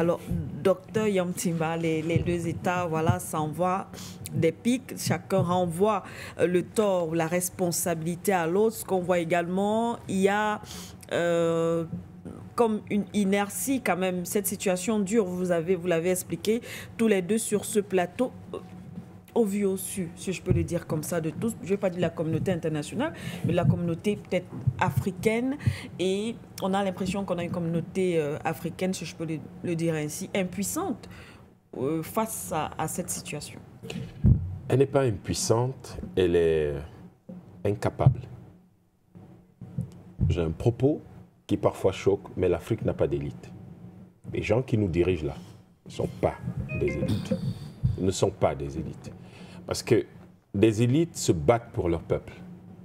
Alors, docteur Yamtimba, les deux États, voilà, s'envoient des pics, chacun renvoie le tort, la responsabilité à l'autre. Ce qu'on voit également, il y a comme une inertie quand même. Cette situation dure, vous l'avez expliqué tous les deux sur ce plateau. Au vu au su, si je peux le dire comme ça, de tous, je ne vais pas dire la communauté internationale, mais la communauté peut-être africaine, et on a l'impression qu'on a une communauté africaine, si je peux le dire ainsi, impuissante face à cette situation. Elle n'est pas impuissante, elle est incapable. J'ai un propos qui parfois choque, mais l'Afrique n'a pas d'élite. Les gens qui nous dirigent là ne sont pas des élites. Ils ne sont pas des élites. Parce que des élites se battent pour leur peuple.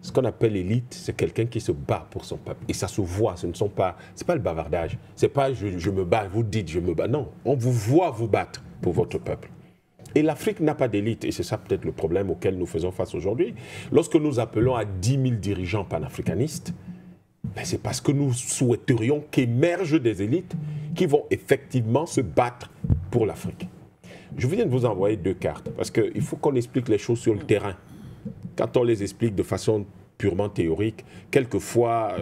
Ce qu'on appelle élite, c'est quelqu'un qui se bat pour son peuple. Et ça se voit, c'est pas le bavardage. C'est pas je me bats, vous dites je me bats. Non, on vous voit vous battre pour votre peuple. Et l'Afrique n'a pas d'élite. Et c'est ça peut-être le problème auquel nous faisons face aujourd'hui. Lorsque nous appelons à 10 000 dirigeants panafricanistes, ben c'est parce que nous souhaiterions qu'émergent des élites qui vont effectivement se battre pour l'Afrique. Je viens de vous envoyer 2 cartes, parce qu'il faut qu'on explique les choses sur le terrain. Quand on les explique de façon purement théorique, quelquefois,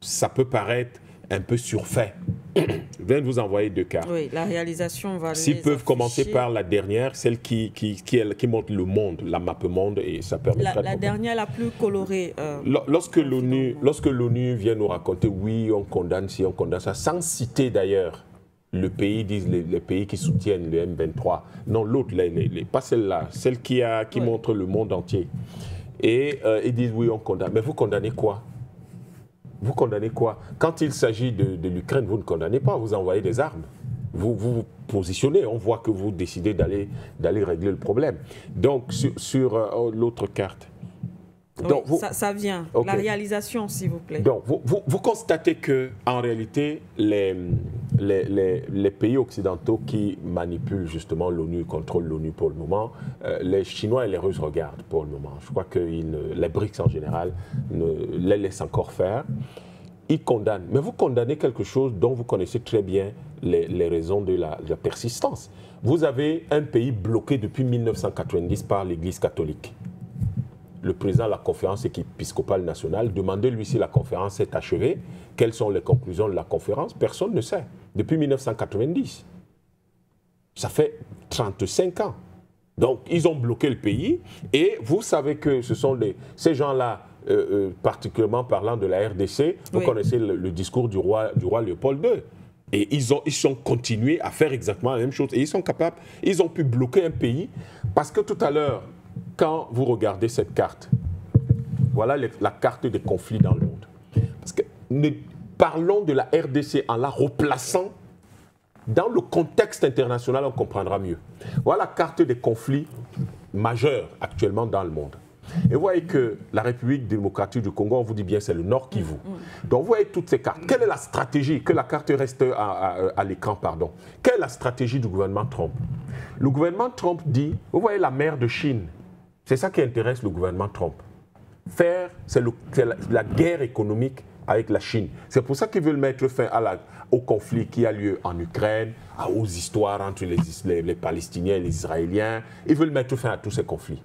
ça peut paraître un peu surfait. Je viens de vous envoyer 2 cartes. Oui, la réalisation va S'ils peuvent commencer par la dernière, celle qui montre le monde, la map monde, et ça permet la dernière, la plus colorée. Lorsque l'ONU vient nous raconter, oui, on condamne ci, on condamne ça, sans citer d'ailleurs le pays, disent les pays qui soutiennent le M23. Non, l'autre, pas celle-là, celle qui montre le monde entier. Et ils disent, oui, on condamne. Mais vous condamnez quoi? Vous condamnez quoi? Quand il s'agit de l'Ukraine, vous ne condamnez pas, vous envoyez des armes. Vous positionnez, on voit que vous décidez d'aller régler le problème. Donc, sur l'autre carte. Donc, oui, ça vient. Okay. La réalisation, s'il vous plaît. Donc, vous constatez qu'en réalité, les pays occidentaux qui manipulent justement l'ONU, contrôlent l'ONU pour le moment, les Chinois et les Russes regardent pour le moment. Je crois que les BRICS en général les laissent encore faire. Ils condamnent. Mais vous condamnez quelque chose dont vous connaissez très bien les raisons de la persistance. Vous avez un pays bloqué depuis 1990 par l'Église catholique. Le président de la conférence épiscopale nationale, demandez-lui si la conférence est achevée, quelles sont les conclusions de la conférence, personne ne sait. Depuis 1990. Ça fait 35 ans. Donc, ils ont bloqué le pays et vous savez que ce sont ces gens-là, particulièrement parlant de la RDC, vous connaissez le discours du roi Léopold II. Et ils ont continué à faire exactement la même chose. Et ils sont capables, ils ont pu bloquer un pays parce que tout à l'heure, quand vous regardez cette carte, voilà la carte des conflits dans le monde. Parce que nous parlons de la RDC en la replaçant dans le contexte international, on comprendra mieux. Voilà la carte des conflits majeurs actuellement dans le monde. Et vous voyez que la République démocratique du Congo, on vous dit bien, c'est le Nord Kivu. Donc vous voyez toutes ces cartes. Quelle est la stratégie? Que la carte reste à l'écran, pardon. Quelle est la stratégie du gouvernement Trump? Le gouvernement Trump dit, vous voyez la mer de Chine. C'est ça qui intéresse le gouvernement Trump. C'est la guerre économique avec la Chine. C'est pour ça qu'ils veulent mettre fin au conflit qui a lieu en Ukraine, aux histoires entre les Palestiniens et les Israéliens. Ils veulent mettre fin à tous ces conflits.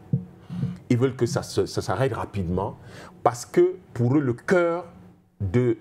Ils veulent que ça s'arrête rapidement parce que pour eux, le cœur de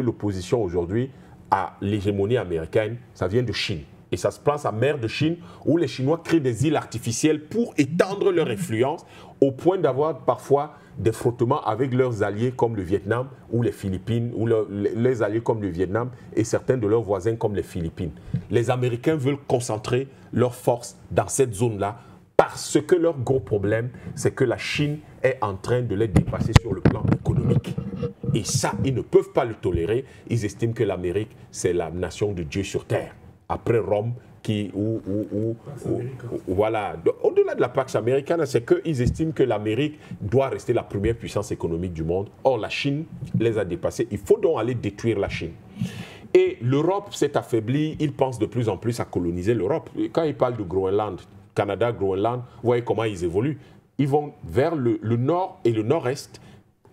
l'opposition aujourd'hui à l'hégémonie américaine, ça vient de Chine. Et ça se place à mer de Chine où les Chinois créent des îles artificielles pour étendre leur influence au point d'avoir parfois des frottements avec leurs alliés comme le Vietnam ou les Philippines, ou les alliés comme le Vietnam et certains de leurs voisins comme les Philippines. Les Américains veulent concentrer leurs forces dans cette zone-là parce que leur gros problème, c'est que la Chine est en train de les dépasser sur le plan économique. Et ça, ils ne peuvent pas le tolérer. Ils estiment que l'Amérique, c'est la nation de Dieu sur terre. Après Rome, voilà. Au-delà de la Pax américaine, c'est qu'ils estiment que l'Amérique doit rester la première puissance économique du monde. Or, la Chine les a dépassés. Il faut donc aller détruire la Chine. Et l'Europe s'est affaiblie. Ils pensent de plus en plus à coloniser l'Europe. Quand ils parlent de Groenland, Canada, Groenland, vous voyez comment ils évoluent. Ils vont vers le nord et le nord-est.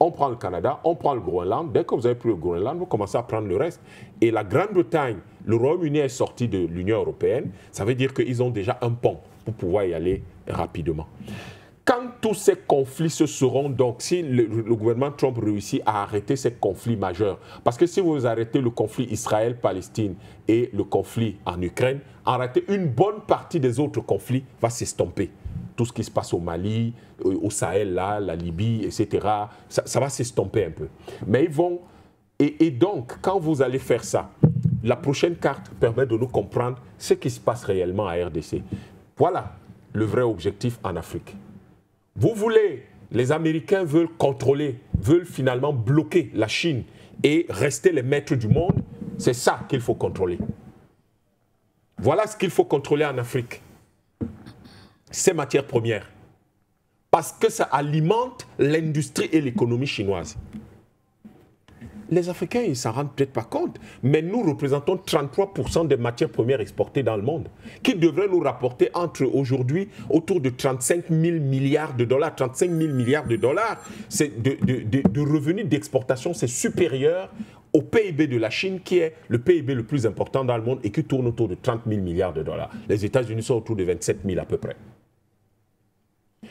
On prend le Canada, on prend le Groenland. Dès que vous avez pris le Groenland, vous commencez à prendre le reste. Et la Grande-Bretagne le Royaume-Uni est sorti de l'Union européenne, ça veut dire qu'ils ont déjà un pont pour pouvoir y aller rapidement. Quand tous ces conflits se seront donc, si le gouvernement Trump réussit à arrêter ces conflits majeurs, parce que si vous arrêtez le conflit Israël-Palestine et le conflit en Ukraine, arrêter une bonne partie des autres conflits va s'estomper. Tout ce qui se passe au Mali, au Sahel, là, la Libye, etc., ça va s'estomper un peu. Mais ils vont... Et donc, quand vous allez faire ça, la prochaine carte permet de nous comprendre ce qui se passe réellement à RDC. Voilà le vrai objectif en Afrique. Vous voulez, les Américains veulent contrôler, veulent finalement bloquer la Chine et rester les maîtres du monde. C'est ça qu'il faut contrôler. Voilà ce qu'il faut contrôler en Afrique. Ces matières premières. Parce que ça alimente l'industrie et l'économie chinoise. Les Africains, ils ne s'en rendent peut-être pas compte, mais nous représentons 33% des matières premières exportées dans le monde, qui devraient nous rapporter entre aujourd'hui autour de 35 000 milliards de dollars. 35 000 milliards de dollars de revenus d'exportation, c'est supérieur au PIB de la Chine, qui est le PIB le plus important dans le monde et qui tourne autour de 30 000 milliards de dollars. Les États-Unis sont autour de 27 000 à peu près.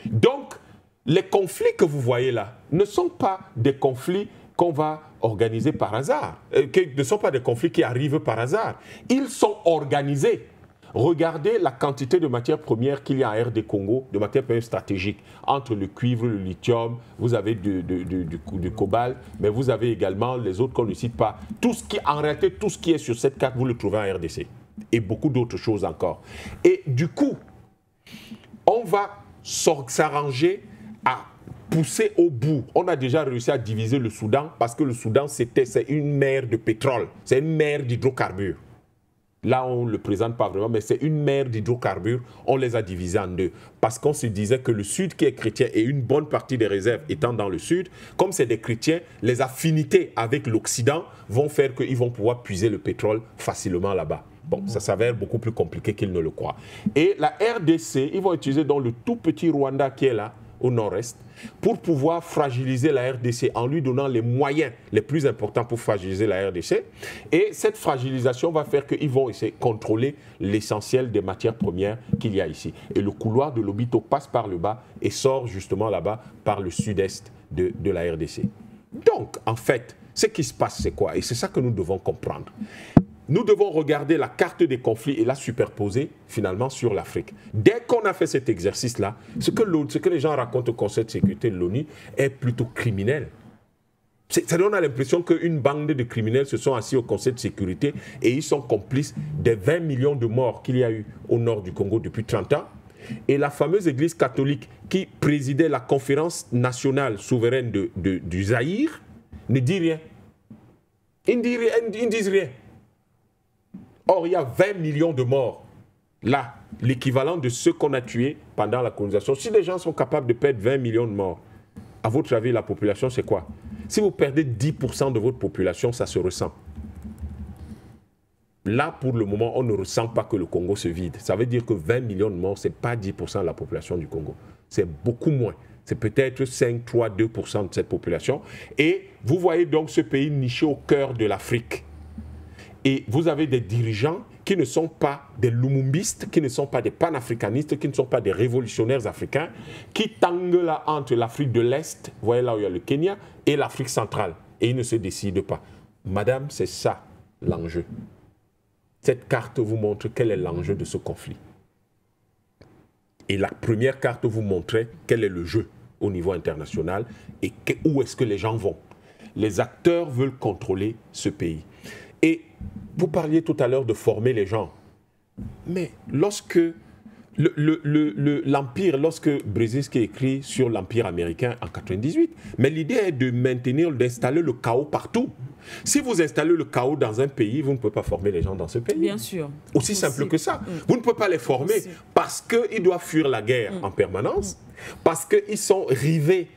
Donc, les conflits que vous voyez là ne sont pas des conflits qu'on va organiser par hasard, ne sont pas des conflits qui arrivent par hasard. Ils sont organisés. Regardez la quantité de matières premières qu'il y a en RD Congo, de matières premières stratégiques, entre le cuivre, le lithium, vous avez du cobalt, mais vous avez également les autres qu'on ne cite pas. En réalité, tout ce qui est sur cette carte, vous le trouvez en RDC. Et beaucoup d'autres choses encore. Et du coup, on va s'arranger à pousser au bout. On a déjà réussi à diviser le Soudan parce que le Soudan, c'est une mer de pétrole, c'est une mer d'hydrocarbures. Là, on ne le présente pas vraiment, mais c'est une mer d'hydrocarbures. On les a divisés en deux parce qu'on se disait que le Sud qui est chrétien et une bonne partie des réserves étant dans le Sud, comme c'est des chrétiens, les affinités avec l'Occident vont faire qu'ils vont pouvoir puiser le pétrole facilement là-bas. Bon, ça s'avère beaucoup plus compliqué qu'ils ne le croient. Et la RDC, ils vont utiliser dans le tout petit Rwanda qui est là, au nord-est, pour pouvoir fragiliser la RDC en lui donnant les moyens les plus importants pour fragiliser la RDC. Et cette fragilisation va faire qu'ils vont essayer de contrôler l'essentiel des matières premières qu'il y a ici. Et le couloir de Lobito passe par le bas et sort justement là-bas par le sud-est de la RDC. Donc, en fait, ce qui se passe, c'est quoi? Et c'est ça que nous devons comprendre. Nous devons regarder la carte des conflits et la superposer finalement sur l'Afrique. Dès qu'on a fait cet exercice-là, ce que les gens racontent au Conseil de sécurité de l'ONU est plutôt criminel. Ça donne l'impression qu'une bande de criminels se sont assis au Conseil de sécurité et ils sont complices des 20 millions de morts qu'il y a eu au nord du Congo depuis 30 ans. Et la fameuse église catholique qui présidait la conférence nationale souveraine du Zaïre ne dit rien. Ils ne disent rien. Or, il y a 20 millions de morts. Là, l'équivalent de ceux qu'on a tués pendant la colonisation. Si les gens sont capables de perdre 20 millions de morts, à votre avis, la population, c'est quoi? Si vous perdez 10% de votre population, ça se ressent. Là, pour le moment, on ne ressent pas que le Congo se vide. Ça veut dire que 20 millions de morts, ce n'est pas 10% de la population du Congo. C'est beaucoup moins. C'est peut-être 5, 3, 2% de cette population. Et vous voyez donc ce pays niché au cœur de l'Afrique. Et vous avez des dirigeants qui ne sont pas des lumumbistes, qui ne sont pas des panafricanistes, qui ne sont pas des révolutionnaires africains, qui tanguent là entre l'Afrique de l'Est, vous voyez là où il y a le Kenya, et l'Afrique centrale. Et ils ne se décident pas. Madame, c'est ça l'enjeu. Cette carte vous montre quel est l'enjeu de ce conflit. Et la première carte vous montrait quel est le jeu au niveau international et où est-ce que les gens vont. Les acteurs veulent contrôler ce pays. Et vous parliez tout à l'heure de former les gens. Mais lorsque l'Empire, lorsque Brzezinski écrit sur l'Empire américain en 98, mais l'idée est de maintenir, d'installer le chaos partout. Si vous installez le chaos dans un pays, vous ne pouvez pas former les gens dans ce pays. Bien sûr. Aussi simple que ça. Vous ne pouvez pas les former parce qu'ils doivent fuir la guerre en permanence, parce qu'ils sont rivés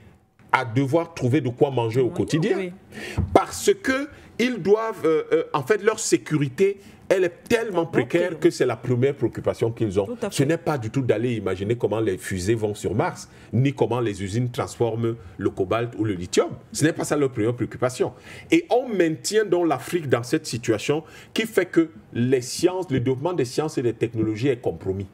à devoir trouver de quoi manger au quotidien. Oui. Parce qu'ils doivent, en fait, leur sécurité, elle est tellement précaire que c'est la première préoccupation qu'ils ont. Ce n'est pas du tout d'aller imaginer comment les fusées vont sur Mars, ni comment les usines transforment le cobalt ou le lithium. Ce n'est pas ça leur première préoccupation. Et on maintient donc l'Afrique dans cette situation qui fait que les sciences, le développement des sciences et des technologies est compromis.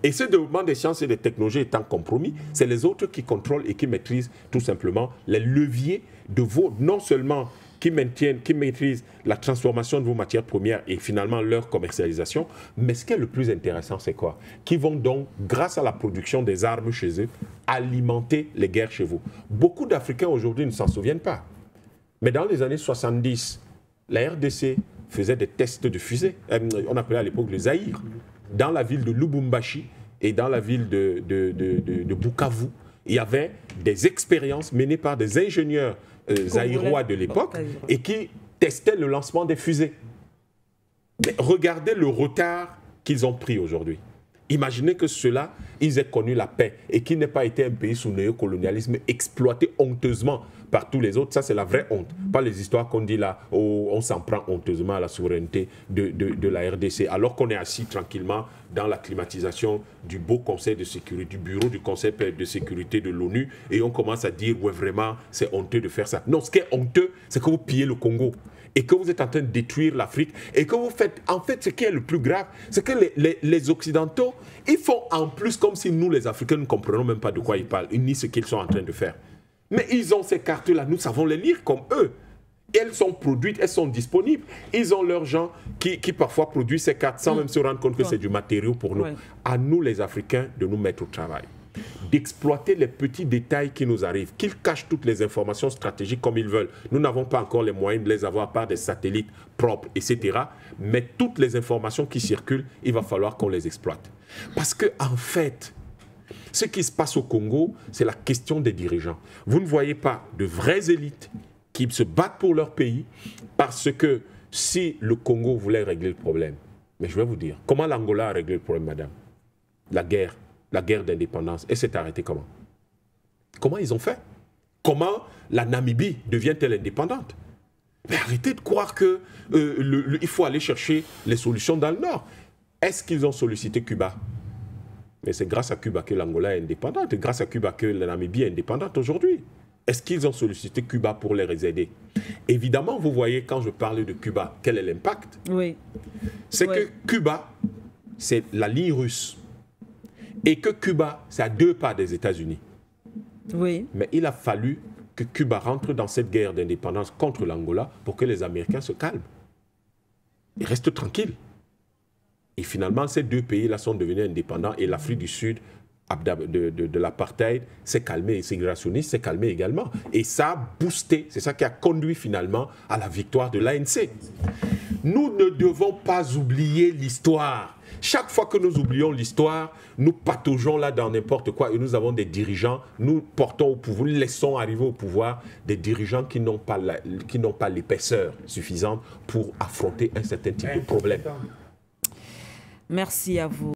Et ce développement des sciences et des technologies étant compromis, c'est les autres qui contrôlent et qui maîtrisent tout simplement les leviers de vos, non seulement qui maîtrisent la transformation de vos matières premières et finalement leur commercialisation, mais ce qui est le plus intéressant, c'est quoi? Qui vont donc, grâce à la production des armes chez eux, alimenter les guerres chez vous. Beaucoup d'Africains aujourd'hui ne s'en souviennent pas. Mais dans les années 70, la RDC faisait des tests de fusées. On appelait à l'époque le Zaïre. Dans la ville de Lubumbashi et dans la ville de Bukavu, il y avait des expériences menées par des ingénieurs zaïrois de l'époque et qui testaient le lancement des fusées. Mais regardez le retard qu'ils ont pris aujourd'hui. Imaginez que ceux-là, ils aient connu la paix et qu'ils n'aient pas été un pays sous néocolonialisme exploité honteusement par tous les autres. Ça, c'est la vraie honte. Pas les histoires qu'on dit là, où on s'en prend honteusement à la souveraineté de la RDC, alors qu'on est assis tranquillement dans la climatisation du beau Conseil de sécurité, du bureau du Conseil de sécurité de l'ONU, et on commence à dire, ouais, vraiment, c'est honteux de faire ça. Non, ce qui est honteux, c'est que vous pillez le Congo et que vous êtes en train de détruire l'Afrique et que vous faites... En fait, ce qui est le plus grave, c'est que les Occidentaux, ils font en plus comme si nous, les Africains, ne comprenons même pas de quoi ils parlent, ni ce qu'ils sont en train de faire. Mais ils ont ces cartes-là, nous savons les lire comme eux. Elles sont produites, elles sont disponibles. Ils ont leurs gens qui parfois produisent ces cartes sans même se rendre compte que c'est du matériau pour nous. À nous, les Africains, de nous mettre au travail. D'exploiter les petits détails qui nous arrivent, qu'ils cachent toutes les informations stratégiques comme ils veulent. Nous n'avons pas encore les moyens de les avoir par des satellites propres, etc. Mais toutes les informations qui circulent, il va falloir qu'on les exploite. Parce qu'en fait, ce qui se passe au Congo, c'est la question des dirigeants. Vous ne voyez pas de vraies élites qui se battent pour leur pays parce que si le Congo voulait régler le problème, mais je vais vous dire, comment l'Angola a réglé le problème, madame? La guerre d'indépendance. Et c'est arrêté comment? Comment ils ont fait? Comment la Namibie devient-elle indépendante? Mais arrêtez de croire qu'il faut aller chercher les solutions dans le Nord. Est-ce qu'ils ont sollicité Cuba? Mais c'est grâce à Cuba que l'Angola est indépendante, et grâce à Cuba que la Namibie est indépendante aujourd'hui. Est-ce qu'ils ont sollicité Cuba pour les aider? Évidemment, vous voyez, quand je parle de Cuba, quel est l'impact? Oui. C'est que Cuba, c'est la ligne russe. Et que Cuba, c'est à 2 pas des États-Unis. Oui. Mais il a fallu que Cuba rentre dans cette guerre d'indépendance contre l'Angola pour que les Américains se calment. Ils restent tranquilles. Et finalement, ces 2 pays-là sont devenus indépendants et l'Afrique du Sud de l'apartheid s'est calmée, et ségrégationniste s'est calmée également. Et ça a boosté, c'est ça qui a conduit finalement à la victoire de l'ANC. Nous ne devons pas oublier l'histoire. Chaque fois que nous oublions l'histoire, nous pataugeons là dans n'importe quoi et nous avons des dirigeants, nous portons au pouvoir, nous laissons arriver au pouvoir des dirigeants qui n'ont pas l'épaisseur suffisante pour affronter un certain type de problème. Merci à vous.